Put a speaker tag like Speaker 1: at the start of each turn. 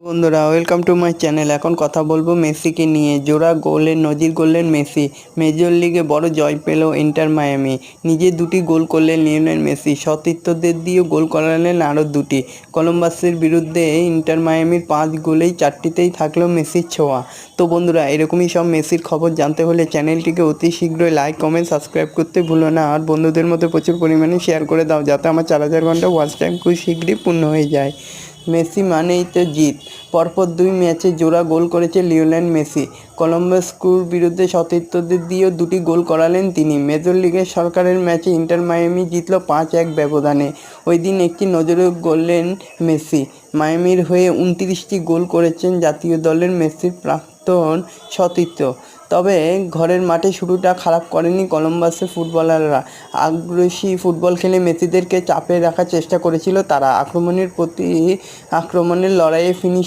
Speaker 1: বন্ধুরা welcome to my channel. এখন কথা বলবো মেসিকে নিয়ে। জোড়া গোলের নজির গড়লেন মেসি। মেজর লিগে বড় জয় পেল ইন্টার মায়ামি। নিজে দুটি গোল করলেন লিওনেল মেসি। সতীর্থদের দিয়েও গোল করালেন আরও দুটি। কলম্বাসের বিরুদ্ধে ইন্টার মায়ামির 5 গোলেই 4টিতেই থাকলো মেসির ছোঁয়া। তো বন্ধুরা এরকমই সব মেসির খবর জানতে হলে চ্যানেলটিকে অতি শীঘ্রই লাইক কমেন্ট সাবস্ক্রাইব করতে ভুলো না। আর বন্ধুদের মধ্যে প্রচুর পরিমাণে শেয়ার করে দাও, যাতে আমার 4000 ঘন্টা ওয়াচ টাইম খুব শীঘ্রই পূর্ণ হয়ে যায়। মেসি মানেই তো জিত। পরপর 2 ম্যাচে জোড়া গোল করেছে লিওনেল মেসি। কলম্বাস ক্রুর বিরুদ্ধে সতীর্থদের দিয়েও 2টি গোল করালেন তিনি। মেজর লিগের সরকারের ম্যাচে ইন্টার মায়ামি জিতল 5-1 ব্যবধানে। ওই দিন একটি নজরে গড়লেন মেসি। মায়ামির হয়ে 29টি গোল করেছেন জাতীয় দলের মেসির প্রাক্তন সতীর্থ। তবে ঘরের মাঠে শুরুটা খারাপ করেনি কলম্বাসের ফুটবলাররা। আগ্রাসী ফুটবল খেলে মেসিদেরকে চাপে রাখার চেষ্টা করেছিল তারা। আক্রমণের প্রতি আক্রমণের লড়াইয়ে ফিনিশ